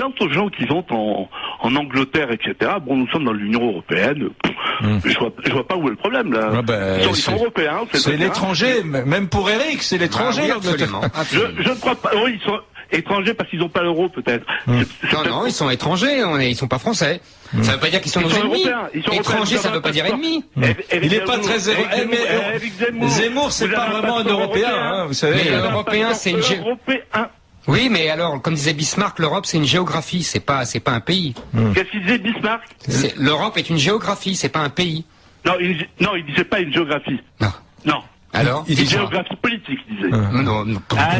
quant aux gens qui vont en Angleterre, etc., bon, nous sommes dans l'Union Européenne, je vois pas où est le problème, là. Ah ben, ils sont européens. C'est l'étranger, même pour Eric, c'est l'étranger, oui, l'Angleterre. absolument. Je ne crois pas, oui, ils sont étrangers parce qu'ils n'ont pas l'euro, peut-être. Non, ils sont étrangers, ils sont pas français. Ça veut pas dire qu'ils sont nos ennemis. Étrangers, ça veut pas dire ennemis. Il est pas très Zemmour, c'est pas vraiment un Européen, hein, vous savez. Mais l'Européen, c'est une Oui, mais alors, comme disait Bismarck, l'Europe c'est une géographie, c'est pas un pays. Qu'est-ce qu'il disait Bismarck? L'Europe est une géographie, c'est pas un pays. Non, il disait pas une géographie. Non. Alors, il dit géographie politique, il disait. Non.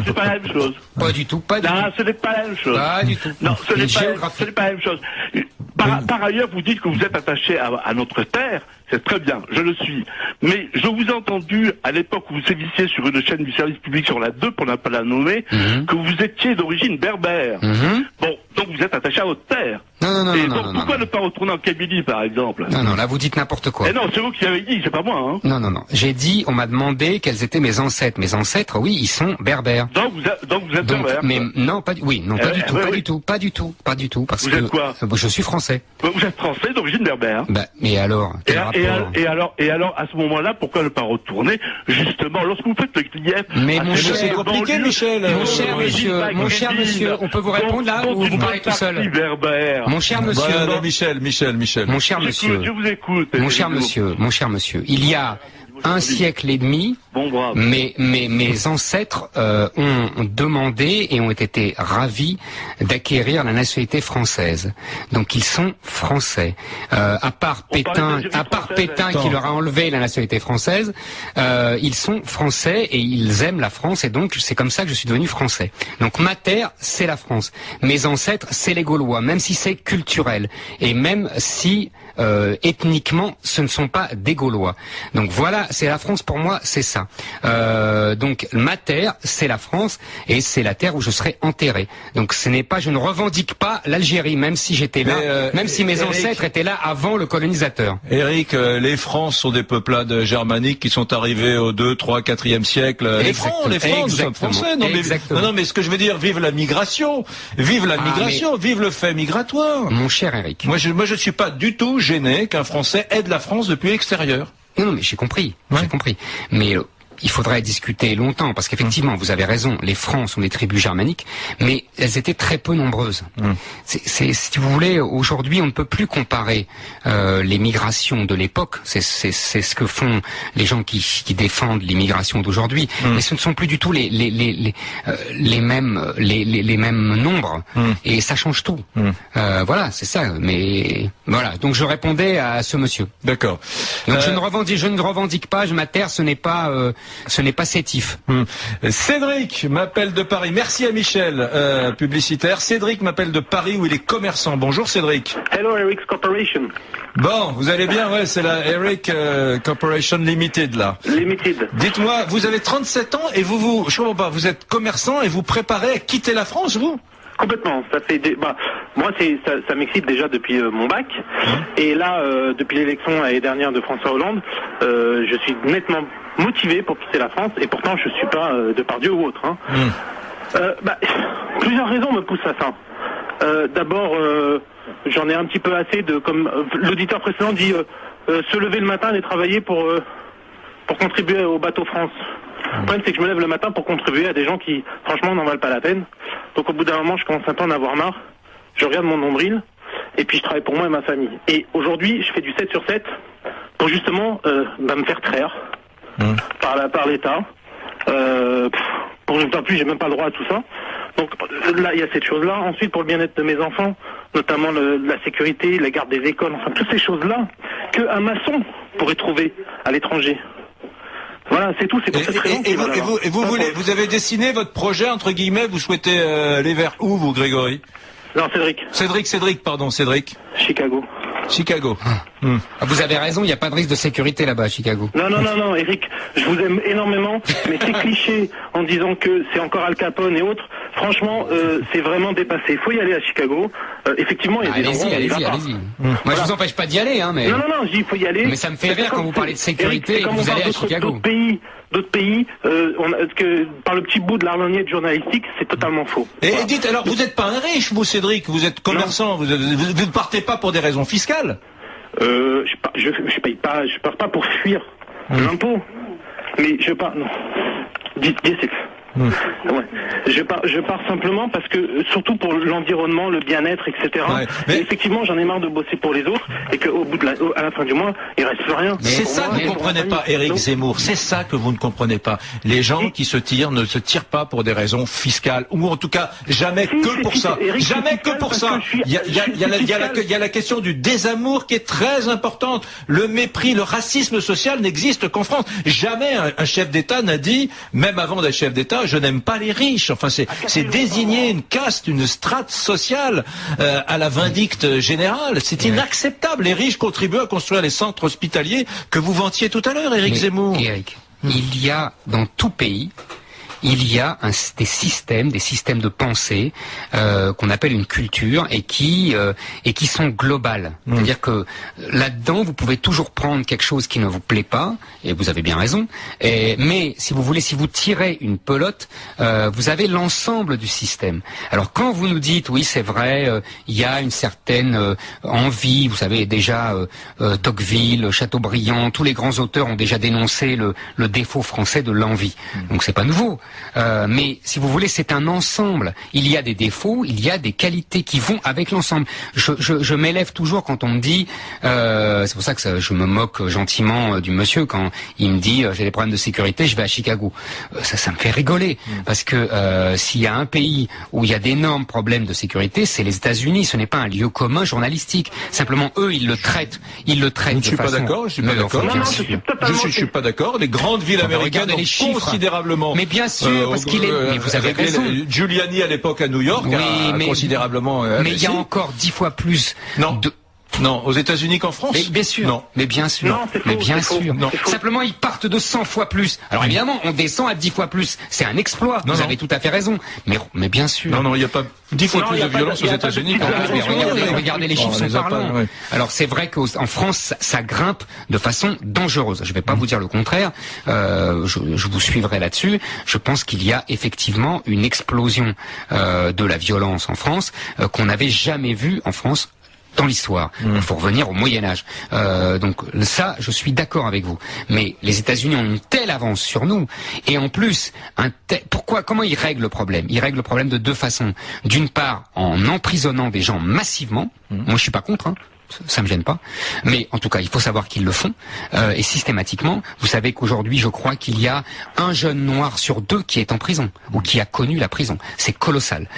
C'est pas la même chose. Pas du tout, pas du tout. Non, ce n'est pas la même chose. Pas du tout. Non, ce n'est pas la même chose. Par ailleurs, vous dites que vous êtes attaché à notre terre, c'est très bien, je le suis. Mais je vous ai entendu, à l'époque où vous sévissiez sur une chaîne du service public sur la 2, pour ne pas la nommer, que vous étiez d'origine berbère. Bon, donc vous êtes attaché à votre terre. Non. Pourquoi ne pas retourner en Kabylie, par exemple? Non, là vous dites n'importe quoi. Eh non, c'est vous qui avez dit, c'est pas moi, hein. Non. J'ai dit, on m'a demandé quels étaient mes ancêtres. Mes ancêtres, oui, ils sont berbères. Donc vous êtes berbère. Mais non, pas du tout, pas du tout, parce vous que êtes quoi? Je suis français. Vous êtes français d'origine berbère. Mais alors, quel rapport? Et alors, à ce moment-là, pourquoi ne pas retourner, justement, lorsque vous faites le client... Mais mon cher, c'est compliqué, Michel. Mon cher monsieur, on peut vous répondre là, ou vous parlez tout seul? Mon cher monsieur. Michel. Mon cher monsieur. Je vous écoute. Mon cher monsieur, il y a un siècle et demi, mes ancêtres ont demandé et ont été ravis d'acquérir la nationalité française. Donc ils sont français. À part Pétain qui leur a enlevé la nationalité française, ils sont français et ils aiment la France et donc c'est comme ça que je suis devenu français. Donc ma terre, c'est la France. Mes ancêtres, c'est les Gaulois, même si c'est culturel et même si ethniquement, ce ne sont pas des Gaulois. Donc voilà, c'est la France pour moi, c'est ça. Donc ma terre, c'est la France et c'est la terre où je serai enterré. Donc je ne revendique pas l'Algérie, même si j'étais là, même si mes ancêtres étaient là avant le colonisateur. Eric, les Francs sont des peuplades germaniques qui sont arrivés au 2, 3, 4e siècle. Les Francs, nous sommes français. Non, mais ce que je veux dire, vive la migration, vive le fait migratoire. Mon cher Eric. Moi, je suis pas du tout gêné qu'un Français aide la France depuis l'extérieur. Non, mais j'ai compris. Mais il faudrait discuter longtemps, parce qu'effectivement, vous avez raison, les Francs sont des tribus germaniques, mais elles étaient très peu nombreuses. Si vous voulez, aujourd'hui, on ne peut plus comparer les migrations de l'époque, c'est ce que font les gens qui défendent l'immigration d'aujourd'hui, mais ce ne sont plus du tout les mêmes nombres, et ça change tout. Voilà, c'est ça, mais voilà, donc je répondais à ce monsieur. D'accord. Donc je ne revendique pas, ma terre, ce n'est pas sétif. Cédric m'appelle de Paris. Merci à Michel, publicitaire. Cédric m'appelle de Paris où il est commerçant. Bonjour Cédric. Hello Eric's Corporation. Bon, vous allez bien, ouais, c'est la Eric Corporation Limited là. Limited. Dites-moi, vous avez 37 ans et je comprends pas, vous êtes commerçant et vous préparez à quitter la France, vous? Complètement. Ça fait moi ça m'excite déjà depuis mon bac. Et là, depuis l'élection l'année dernière de François Hollande, je suis nettement motivé pour quitter la France et pourtant je suis pas Depardieu ou autre. Plusieurs raisons me poussent à ça. D'abord, j'en ai un petit peu assez de, comme l'auditeur précédent dit, se lever le matin et travailler pour contribuer au bateau France. Le problème c'est que je me lève le matin pour contribuer à des gens qui franchement n'en valent pas la peine. Donc au bout d'un moment je commence un peu à en avoir marre. Je regarde mon nombril et puis je travaille pour moi et ma famille. Et aujourd'hui je fais du 7 sur 7 pour justement me faire traire par l'État. Pour ne pas plus, j'ai même pas le droit à tout ça. Donc là, il y a cette chose-là. Ensuite, pour le bien-être de mes enfants, notamment la sécurité, la garde des écoles, enfin toutes ces choses-là qu'un maçon pourrait trouver à l'étranger. Voilà, c'est tout. C'est pour cette raison. Et vous avez dessiné votre projet entre guillemets. Vous souhaitez aller vers où, vous, Grégory? Non, Cédric. Cédric, pardon, Cédric. Chicago. Chicago. Vous avez raison, il n'y a pas de risque de sécurité là-bas à Chicago. Non, Eric, je vous aime énormément, mais ces clichés en disant que c'est encore Al Capone et autres, franchement, c'est vraiment dépassé. Il faut y aller à Chicago. Effectivement, il y a des endroits où on y va pas. Allez-y. Moi, je vous empêche pas d'y aller, hein, mais... Non, je dis il faut y aller. Mais ça me fait rire quand vous parlez de sécurité Eric, et que vous allez à Chicago. D'autres pays, par le petit bout de l'arloniette journalistique, c'est totalement faux. Et dites, alors, vous n'êtes pas un riche, vous, Cédric, vous êtes commerçant, vous ne partez pas pour des raisons fiscales. Je paye pas, je pars pas pour fuir l'impôt, mais je pars, non. Dis Ouais. Je pars simplement parce que, surtout pour l'environnement, le bien-être, etc. Ouais, mais... Et effectivement, j'en ai marre de bosser pour les autres et qu'au bout à la fin du mois, il reste plus rien. C'est ça que vous ne comprenez pas, Éric Zemmour. C'est ça que vous ne comprenez pas. Les gens qui se tirent ne se tirent pas pour des raisons fiscales, ou en tout cas jamais que pour ça. Jamais que pour ça. Il y a la question du désamour qui est très importante. Le mépris, le racisme social n'existe qu'en France. Jamais un chef d'État n'a dit, même avant d'être chef d'État, je n'aime pas les riches. Enfin, c'est désigner une caste, une strate sociale à la vindicte générale. C'est inacceptable. Les riches contribuent à construire les centres hospitaliers que vous vantiez tout à l'heure, Éric Zemmour. Éric, il y a dans tout pays, il y a des systèmes de pensée qu'on appelle une culture et qui sont globales. C'est-à-dire que là-dedans, vous pouvez toujours prendre quelque chose qui ne vous plaît pas, et vous avez bien raison. Mais si vous voulez, si vous tirez une pelote, vous avez l'ensemble du système. Alors quand vous nous dites, oui, c'est vrai, il y a une certaine envie, vous savez déjà, Tocqueville, Chateaubriand, tous les grands auteurs ont déjà dénoncé le défaut français de l'envie. Donc c'est pas nouveau. Mais si vous voulez, c'est un ensemble. Il y a des défauts, il y a des qualités qui vont avec l'ensemble. Je m'élève toujours quand on me dit, c'est pour ça que je me moque gentiment du monsieur quand il me dit j'ai des problèmes de sécurité, je vais à Chicago. Ça me fait rigoler parce que s'il y a un pays où il y a d'énormes problèmes de sécurité, c'est les États-Unis. Ce n'est pas un lieu commun journalistique. Simplement, eux, ils le traitent. Je ne suis pas d'accord. Je suis pas d'accord. Les grandes villes américaines ont considérablement. Mais bien sûr, parce qu'il est. Mais vous avez raison. Giuliani à l'époque à New York a considérablement. Mais il y a encore 10 fois plus. Non, aux États-Unis qu'en France. Mais bien sûr. Non. Mais bien sûr. Non, mais bien sûr. sûr. Simplement, ils partent de 100 fois plus. Alors évidemment, on descend à 10 fois plus. C'est un exploit. Vous avez tout à fait raison. Mais bien sûr. Non, il n'y a pas 10 fois plus de violence aux États-Unis qu'en France. Regardez, les chiffres sont parlants. Ouais. Alors c'est vrai qu'en France, ça grimpe de façon dangereuse. Je ne vais pas vous dire le contraire. Je vous suivrai là-dessus. Je pense qu'il y a effectivement une explosion de la violence en France qu'on n'avait jamais vue en France dans l'histoire. Il faut revenir au Moyen-Âge. Donc ça, je suis d'accord avec vous. Mais les États-Unis ont une telle avance sur nous. Et en plus, comment ils règlent le problème? Ils règlent le problème de deux façons. D'une part, en emprisonnant des gens massivement. Moi, je suis pas contre, ça me gêne pas, mais en tout cas il faut savoir qu'ils le font et systématiquement. Vous savez qu'aujourd'hui je crois qu'il y a un jeune noir sur 2 qui est en prison ou qui a connu la prison. C'est colossal.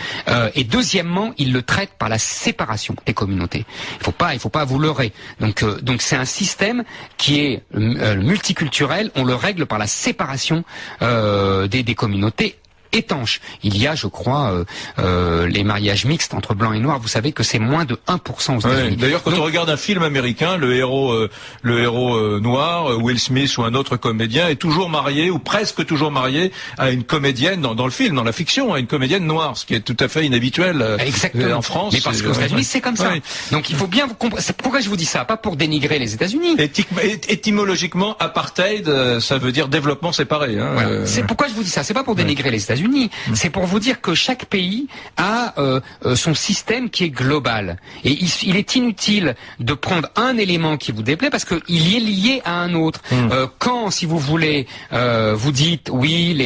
Et deuxièmement, ils le traitent par la séparation des communautés. Il faut pas vous leurrer. Donc c'est un système qui est multiculturel. On le règle par la séparation des communautés étanche. Il y a, je crois, les mariages mixtes entre blancs et noirs. Vous savez que c'est moins de 1% aux États-Unis. D'ailleurs, quand on regarde un film américain, le héros noir, Will Smith ou un autre comédien est toujours marié ou presque toujours marié à une comédienne dans le film, dans la fiction, à une comédienne noire, ce qui est tout à fait inhabituel en France. Mais parce qu'aux États-Unis, c'est comme ça. Donc il faut bien vous comprendre. Pourquoi je vous dis ça? Pas pour dénigrer les États-Unis. Étymologiquement, apartheid, ça veut dire développement séparé. Voilà. C'est pourquoi je vous dis ça. C'est pas pour dénigrer les États-Unis. C'est pour vous dire que chaque pays a son système qui est global. Et il est inutile de prendre un élément qui vous déplaît parce qu'il est lié à un autre. Quand, si vous voulez, vous dites oui,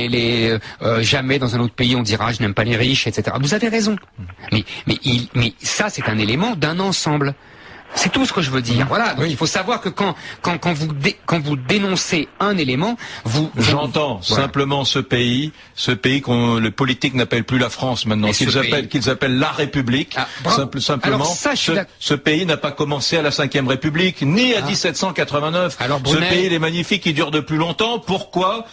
jamais dans un autre pays on dira je n'aime pas les riches, etc. Vous avez raison. Mais ça c'est un élément d'un ensemble. C'est tout ce que je veux dire. Voilà. Donc il faut savoir que quand vous dénoncez un élément, J'entends simplement ce pays qu'on le politique n'appelle plus la France maintenant, qu'ils appellent la République. Simplement. Ce pays n'a pas commencé à la 5e République, ni à 1789. Alors, Brunel, ce pays, il est magnifique, il dure depuis longtemps. Pourquoi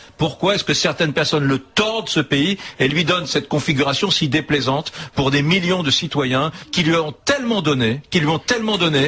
est-ce que certaines personnes le tordent, ce pays, et lui donnent cette configuration si déplaisante pour des millions de citoyens qui lui ont tellement donné,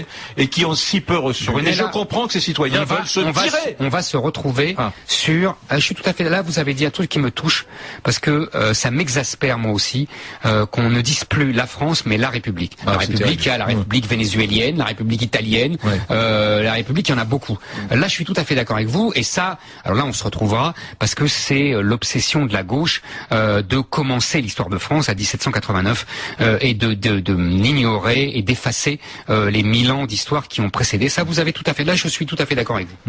français et qui ont si peu reçu. Et je comprends que ces citoyens veulent se tirer. On va se retrouver sur... je suis tout à fait là, vous avez dit un truc qui me touche, parce que ça m'exaspère moi aussi, qu'on ne dise plus la France, mais la République. La République, il y a la République vénézuélienne, la République italienne, la République, il y en a beaucoup. Là, je suis tout à fait d'accord avec vous, et ça, alors là, on se retrouvera, parce que c'est l'obsession de la gauche de commencer l'histoire de France à 1789 et de n'ignorer et d'effacer les 1000 ans d'histoire qui ont précédé. Ça, vous avez tout à fait, là, je suis tout à fait d'accord avec vous.